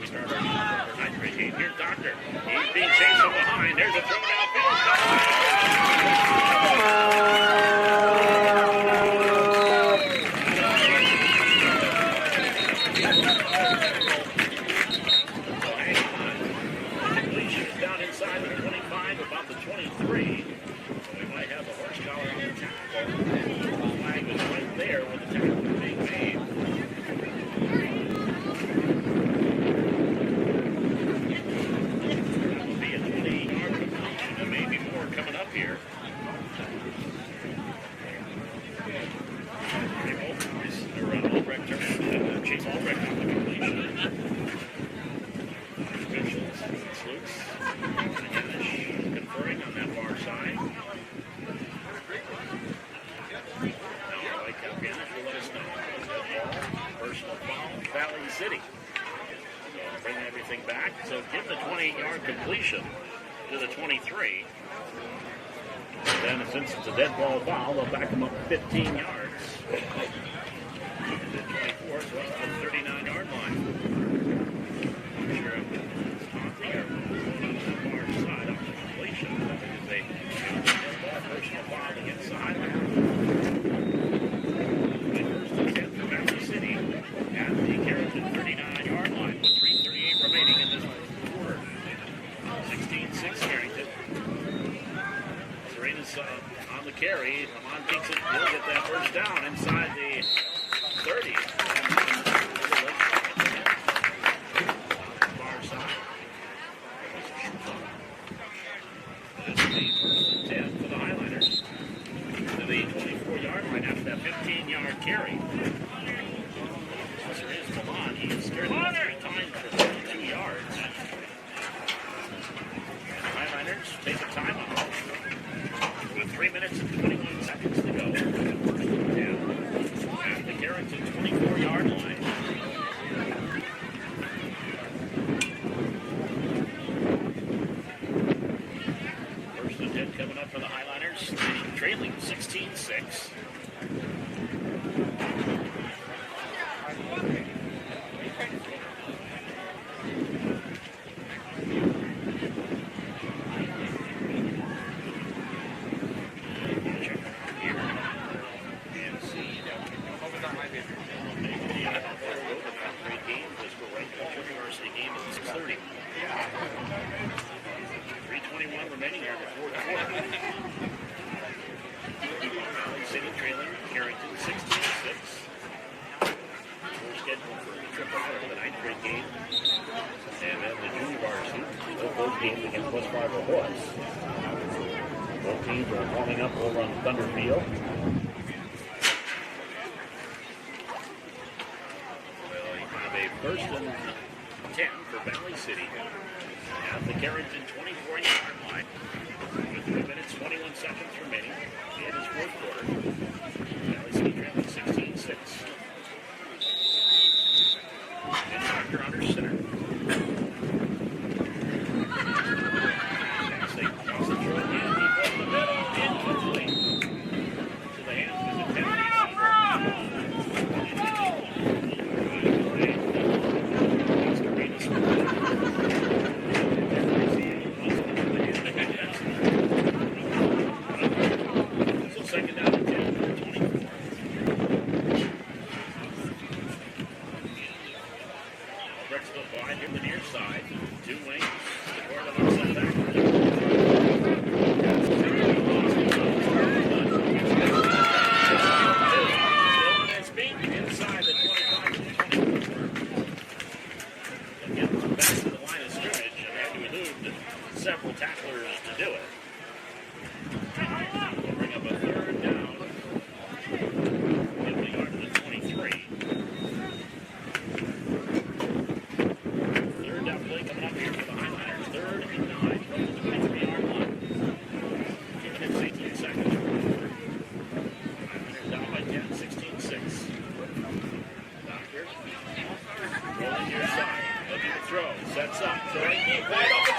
We start our ninth grade game. Here's Doctor. He's being chased from behind. There's a throw downfield. Down inside the 25, about the 23. So we might have a horse collar on the tackle. The flag is right there with the tackle being made. That will be a 20-yard completion, and maybe more coming up here. Albrecht turned Chase Albrecht on the completion. Officials, Sleuths, conferring on that far side. Now our Whitecap Ganesh will let us know. Personal foul, Valley City. So bring everything back. So give the 20-yard completion to the 23. Then since it's a dead ball foul, they'll back them up 15 yards. And then 24, so up to the 39-yard line. Sure, side up to completion. They personal foul to get side. First and 10 for Valley City at the Carrington 39-yard line with 3:38 remaining in this quarter. 16-6 Carrington. Serena's on the carry. Lamont takes it. He'll get that first down inside the 30. Far side. This will be first and 10 for the Highlanders. To the 24-yard line after that 15-yard carry. There is Milan. He has carried it 3 times for 32 yards. And the Highlanders take a timeout with 3 minutes and 21 seconds to go. First and 10 at the Carrington 24-yard line. First and 10 coming up for the Highlanders, trailing 16-6. Both teams are warming up over on the Thunder Field. Well, you have a first and 10 for Valley City at the Carrington 24-yard line with 3 minutes, 21 seconds remaining. It is fourth quarter. Valley City trailing 16-6. And Doctor under center. Pass they cross the throw again. He goes to the middle. Incomplete. To the hands of the Tennessee. Second down and 10 for 24. Breaks the line here to the near side. Two wings. The corner of the outside back. Inside the 25 to 24. Again, back to the line of scrimmage and had to elude several tacklers to do it. We'll bring up a third down. Give the yard to the 23. Third down play coming up here for the Highlanders. 3rd and 9 from the 23-yard line. 18 seconds. Highlanders down by 10, 16-6. Doctor rolling near side. Looking to throw. Sets up. Throwing deep. Wide open.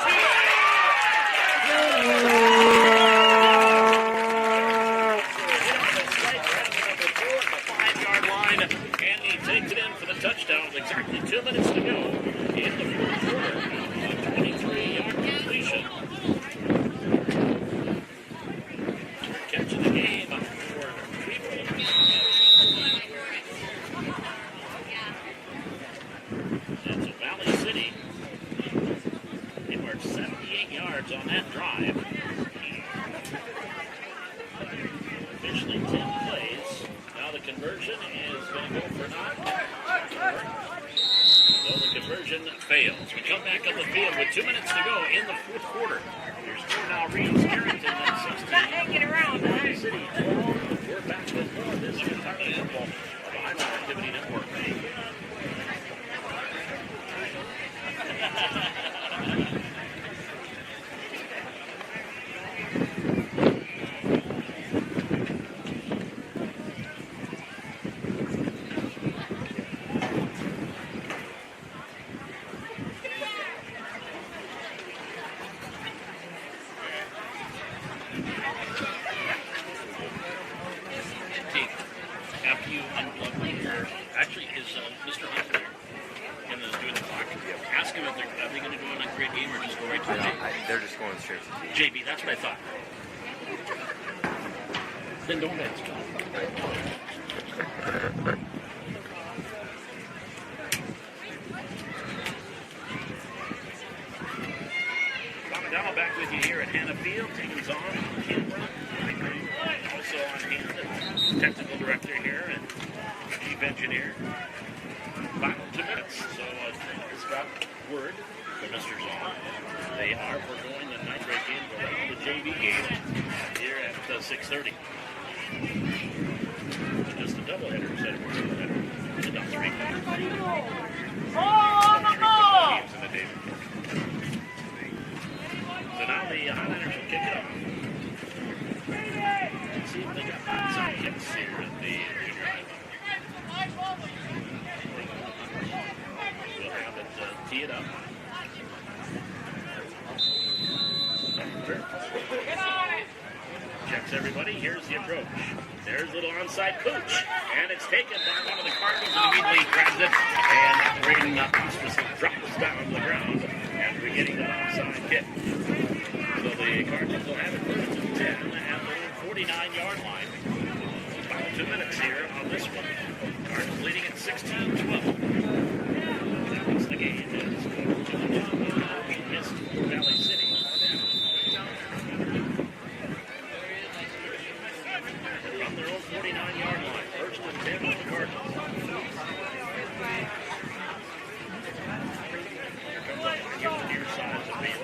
Takes it in for the touchdown with exactly 2 minutes to go in the fourth quarter. A 23-yard completion. Third catch of the game for Cleveland. And so Valley City, they marched 78 yards on that drive. Officially 10 plays. Now the conversion is going to go for naught. So the conversion fails. We come back on the field with 2 minutes to go in the fourth quarter. Your score now reads Carrington at 16. Hanging around, Valley City 12. We're back with more of this entirely football on the Highland Activity Network. After you unplug your, actually, is Mr. Hunt there? And is doing the clock. Ask him if are they going to do a great game or just go right to the JB? They're just going straight to JB, that's what I thought. Then don't ask. Donald back with you here at Hannah Field, taking us on camera. Also on hand, technical director here and chief engineer. Final 2 minutes, so it's got word from Mr. Zahn. They are foregoing the ninth grade game, going on the JV game here at 6:30. Just a doubleheader instead of a doubleheader. It's about 3 games in the day. So now the Highlanders will kick it off. Let's see if they got outside kicks here at the junior high level. We'll have it tee it up. Checks everybody. Here's the approach. There's a little onside coach. And it's taken by one of the Cardinals and immediately grabs it. And Braden Hospice drops down on the ground after getting that onside kick. So the Cardinals will have it first and 10 at the 49-yard line. About 2 minutes here on this one. Cardinals leading at 16-12. That was the game. It's missed Valley City. From their own 49-yard line. First and 10 on the Cardinals. Here comes the pocket on the near side of the field.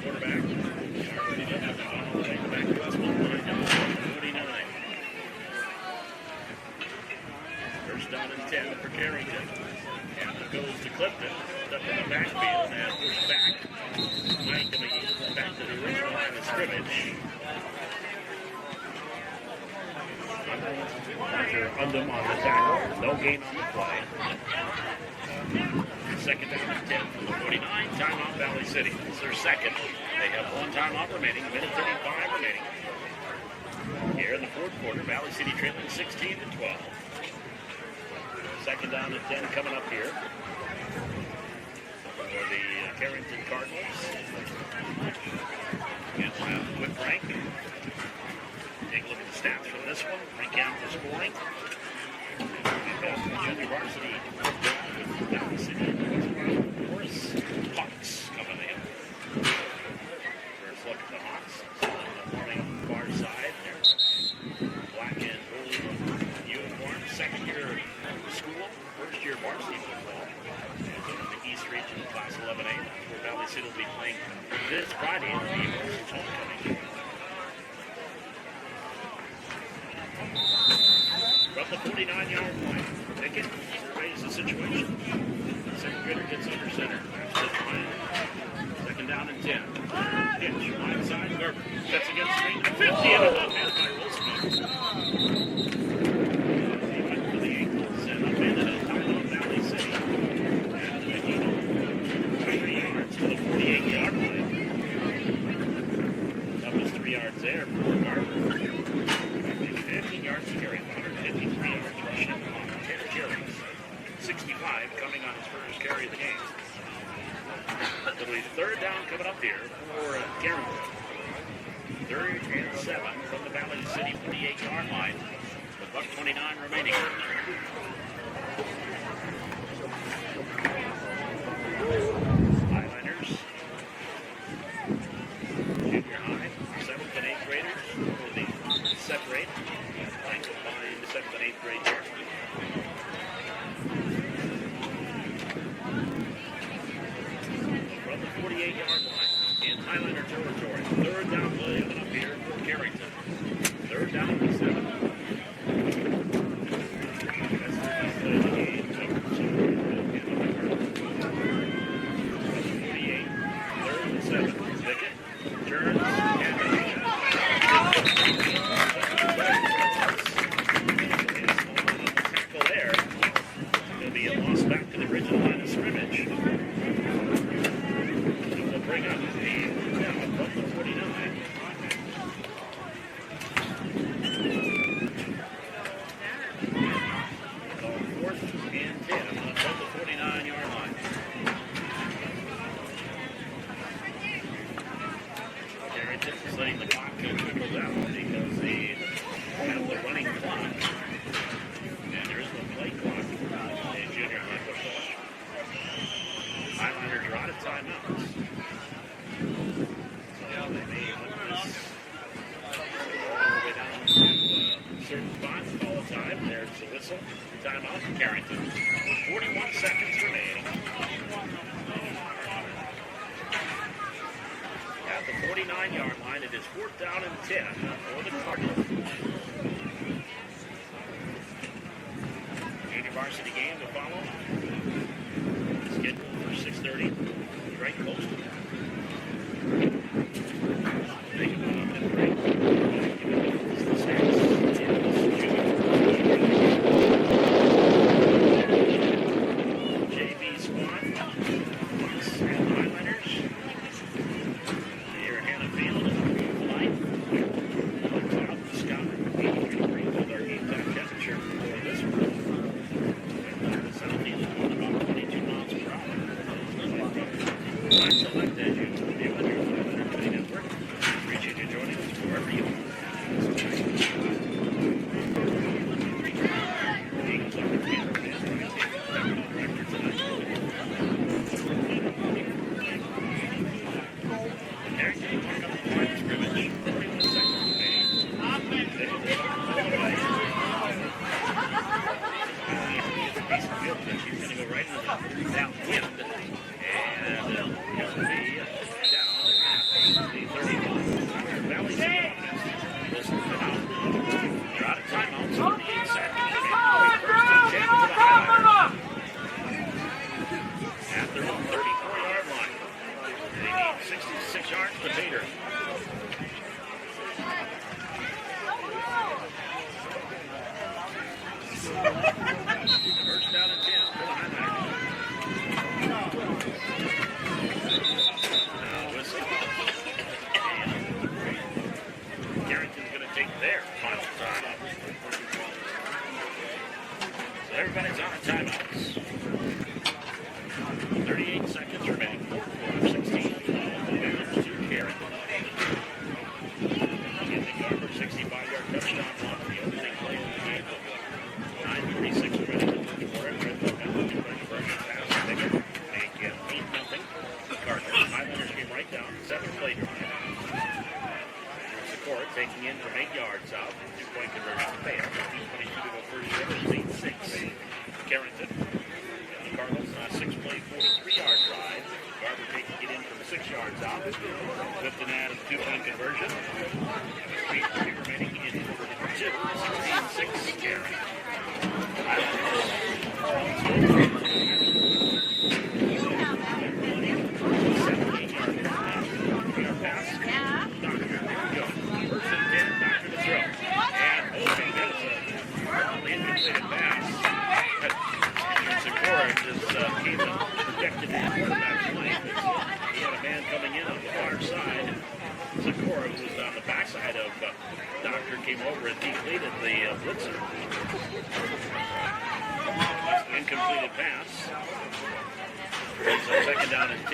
Quarterback. First down and 10 for Carrington. And it goes to Clifton. Stuck in the backfield and pushed back. Mike, back to the original scrimmage. Roger Undum on the tackle. No gain on the play. Second down and 10 from the 49. Timeout Valley City. It's their second. They have one timeout remaining. A minute 35 remaining. Here in the fourth quarter, Valley City trailing 16-12. Second down and 10 coming up here for the Carrington Cardinals. Get a quick break. Take a look at the stats from this one. Recount the scoring. Junior varsity. Valley City. Morris Hawks coming in. First look at the Hawks. On the morning far side there. Black and blue uniform. Second year school. First year varsity football. In the East Region Class 11A. Where Valley City will be playing this Friday in the homecoming. From the 49-yard line, Pickett surveys the situation. Second grader gets under center. Second down and 10. Pitch, line side, Gerber. Sets against screen. 50 and a half man by Wilson. He went for the ankles and abandoned a timeout Valley City. And 3 yards to the 48-yard line. That was 3 yards there for Garber. 15 yards to carry, 153 yards rushing on 10 carries. 65 coming on his first carry of the game. It'll be third down coming up here for Carrington. 3rd and 7 from the Valley City 48-yard line. With $1:29 remaining. Highliners. Junior high. 7th and 8th graders for the separate. Playing combined 7th and 8th grade here. From the 48-yard line in Highlander territory. Third down play coming up here for Carrington. Third down and 7. That's the last play of the game. From the 48, third and 7. Pickett turns and there. It'll be a loss back to the original line of scrimmage. We'll bring up the from the 49. So 4th and 10 from the 49-yard line. Carrington is letting the clock trickle down because they have the running clock. And there is no play clock in junior high football. Highlanders are out of timeouts. So they may put this all the way down to a certain spot, call a time. There's the whistle. Timeout for Carrington. With 41 seconds remaining. At the 49-yard line, it is 4th down and 10 for the Cardinals. Junior varsity game to follow. Scheduled for 6:30. Right close to that. Take a moment and break. Give the stats. JV squad. And Highlanders. Here at Hannah Field is a beautiful night. Looks out the sky. 83 degrees with our game time temperature for this one. And the southeast blowing about 22 miles per hour. I select as you view on your 520 network. Appreciate you joining us wherever you are. Eagles over Canada. Record tonight. Carrington mark up the line of scrimmage. 41 seconds remaining. Piece of field pitch. He's going to go right into the downwind. And he'll be down at the 31. Valley City offense. Wilson put out. They're out of timeouts. 38 seconds. First and 10 to the Highlanders. At their own 34-yard line. They need 66 yards to beat her. Fourth down and 10 for the Highlanders. Now whistle. And Carrington's going to take their final time. So everybody's on timeouts. 38 seconds remaining. 16. To Carrington. In the Garber 65-yard touchdown run. The opening play of the game. 9:46 remaining. Make it 8-0. Cardinals. Highlanders came right down. 7-play drive. Secora taking in from 8 yards out. 2-point conversion failed. 15:22 to go first quarter. It's 8-6. Carrington. The Cardinals on a 6-play, 43-yard drive. Garber taking it in from 6 yards out. Clifton had a 2-point conversion. 3 remaining in quarter 2. 16-6 Carrington. Secora, who was on the backside of Doctor, came over and deflated the blitzer. Incompleted pass. It's a second down and 10.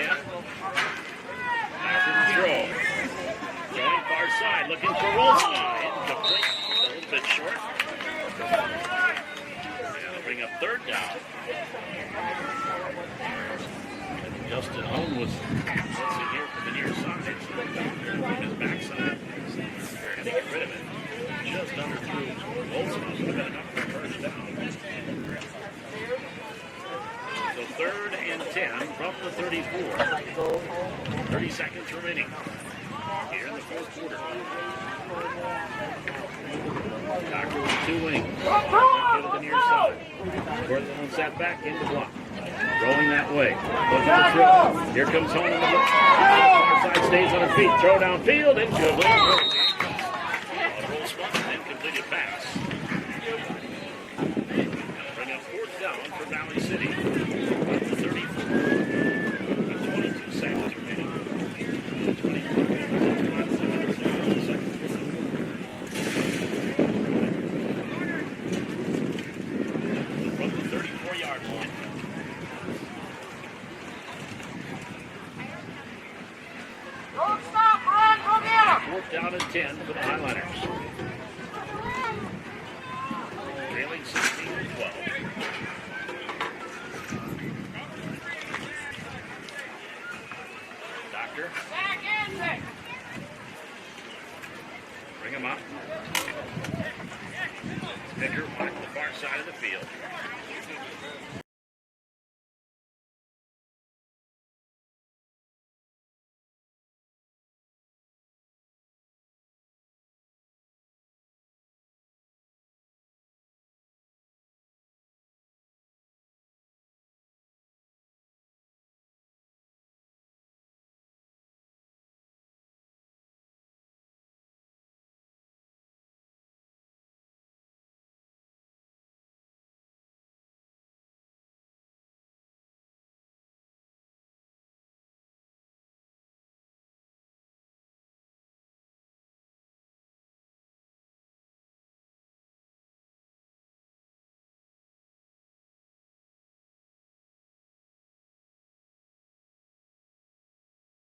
After the throw. Going far side, looking for Wolfson. Incomplete. A little bit short. And they'll bring up third down. Justin Hone was blitzing here from the near side. From his backside. Trying to get rid of it. Just underthrew Wolfson. Would have been enough for a first down. So 3rd and 10 from the 34. 30 seconds remaining here in the fourth quarter. Doctor with 2 wings. Go to the near side. Cortland sat back into block. Rolling that way. Looking to throw. Here comes Hone in the block. Far side stays on her feet. Throw downfield. Incomplete. A roll spot and incompleted pass. Bring up 4th down for Valley City. At the 34. 22 seconds remaining. 24. From the 34-yard line. Don't stop, run, go get him! 4th down and 10 for the Highlanders. Trailing 16-12. Doctor. Bring him up. Picker back to the far side of the field.